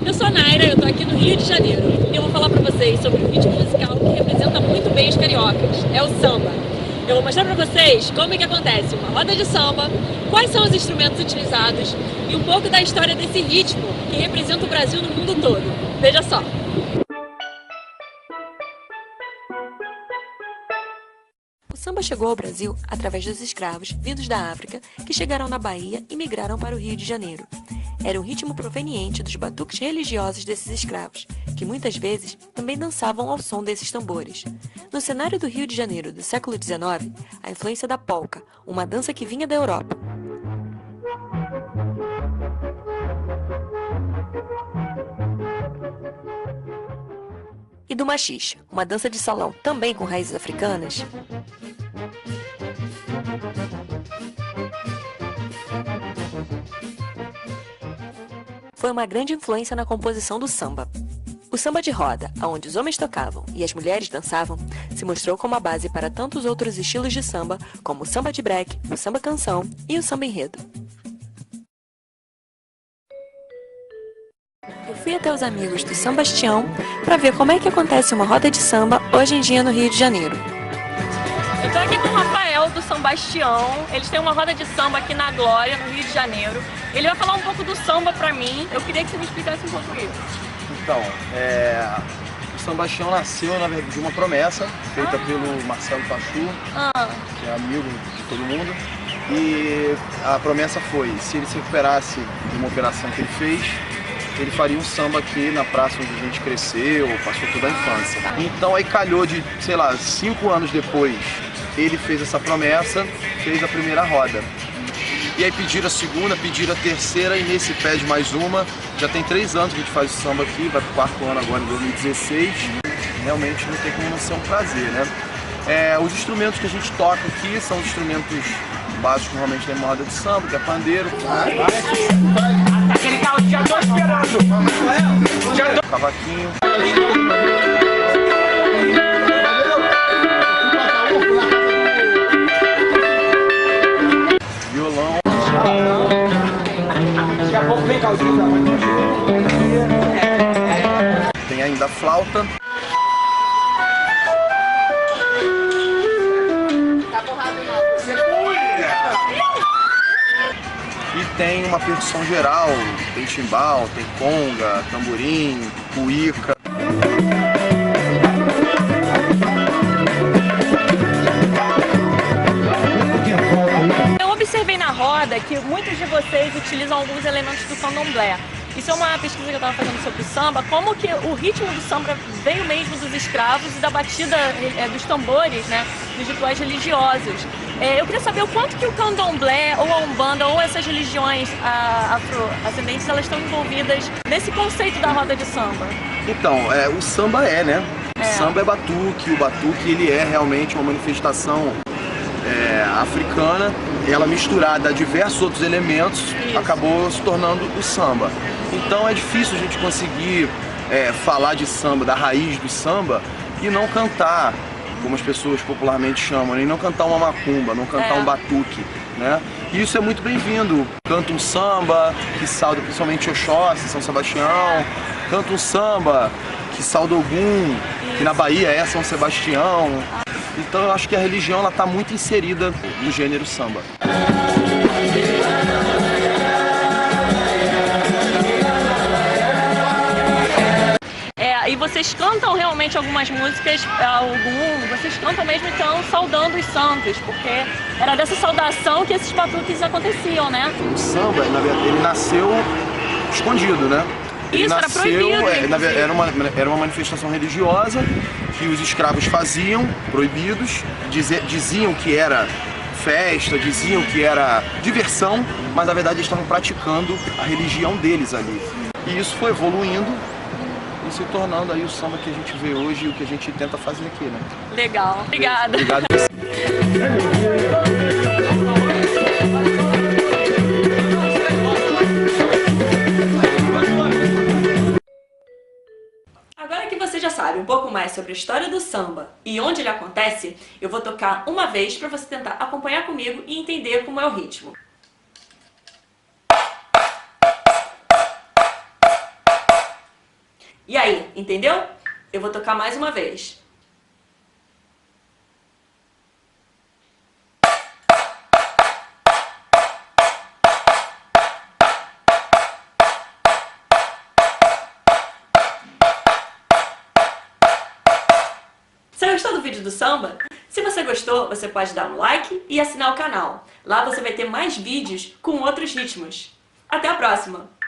Eu sou a Naira, eu tô aqui no Rio de Janeiro e eu vou falar pra vocês sobre um ritmo musical que representa muito bem os cariocas, é o samba. Eu vou mostrar pra vocês como é que acontece uma roda de samba, quais são os instrumentos utilizados e um pouco da história desse ritmo que representa o Brasil no mundo todo. Veja só! O samba chegou ao Brasil através dos escravos vindos da África que chegaram na Bahia e migraram para o Rio de Janeiro. Era um ritmo proveniente dos batuques religiosos desses escravos, que muitas vezes também dançavam ao som desses tambores. No cenário do Rio de Janeiro do século XIX, a influência da polca, uma dança que vinha da Europa. E do machixe, uma dança de salão também com raízes africanas. Foi uma grande influência na composição do samba. O samba de roda, onde os homens tocavam e as mulheres dançavam, se mostrou como a base para tantos outros estilos de samba, como o samba de break, o samba canção e o samba enredo. Eu fui até os amigos do Sambastião para ver como é que acontece uma roda de samba hoje em dia no Rio de Janeiro. Eu tô aqui com o Rafael do Sambastião, eles têm uma roda de samba aqui na Glória, no Rio de Janeiro. Ele vai falar um pouco do samba pra mim, eu queria que você me explicasse um pouco isso. Então, o Sambastião nasceu, na verdade, de uma promessa feita pelo Marcelo Pachu, que é amigo de todo mundo. E a promessa foi, se ele se recuperasse de uma operação que ele fez, ele faria um samba aqui na praça onde a gente cresceu, passou toda a infância. Então aí calhou de, sei lá, 5 anos depois, ele fez essa promessa, fez a primeira roda. E aí pediram a segunda, pediram a terceira e nesse pede mais uma. Já tem 3 anos que a gente faz o samba aqui, vai pro 4º ano agora em 2016. Realmente não tem como não ser um prazer, né? Os instrumentos que a gente toca aqui são os instrumentos básicos normalmente da roda de samba, que é pandeiro. Aquele carro, já tô esperando! Cavaquinho. Violão. Daqui a pouco vem Caldinho. Tem ainda a flauta. E tem uma percussão geral, tem timbal, tem conga, tamborim, cuíca. Eu observei na roda que muitos de vocês utilizam alguns elementos do candomblé. Isso é uma pesquisa que eu estava fazendo sobre o samba, como que o ritmo do samba veio mesmo dos escravos e da batida dos tambores, né, dos rituais religiosos. Eu queria saber o quanto que o candomblé, ou a umbanda, ou essas religiões afro-ascendentes, elas estão envolvidas nesse conceito da roda de samba. Então, o samba né? O samba é batuque, o batuque ele é realmente uma manifestação africana, ela misturada a diversos outros elementos, acabou se tornando o samba. Então é difícil a gente conseguir falar de samba, da raiz do samba, e não cantar, como as pessoas popularmente chamam, e não cantar uma macumba, não cantar um batuque, né? E isso é muito bem-vindo. Canta um samba que sauda principalmente Oxóssi, São Sebastião, canta um samba que sauda Ogum, que na Bahia é São Sebastião. Então eu acho que a religião ela está muito inserida no gênero samba. E vocês cantam realmente algumas músicas, vocês cantam mesmo então saudando os santos, porque era dessa saudação que esses batuques aconteciam, né? O samba, na verdade, ele nasceu escondido, né? Ele Isso, nasceu, era proibido. Era uma manifestação religiosa que os escravos faziam, proibidos, diziam que era festa, diziam que era diversão, mas na verdade eles estavam praticando a religião deles ali. E isso foi evoluindo e se tornando aí o samba que a gente vê hoje e o que a gente tenta fazer aqui, né? Legal, obrigada. Obrigado. Agora que você já sabe um pouco mais sobre a história do samba e onde ele acontece, eu vou tocar uma vez para você tentar acompanhar comigo e entender como é o ritmo. E aí, entendeu? Eu vou tocar mais uma vez. Você gostou do vídeo do samba? Se você gostou, você pode dar um like e assinar o canal. Lá você vai ter mais vídeos com outros ritmos. Até a próxima!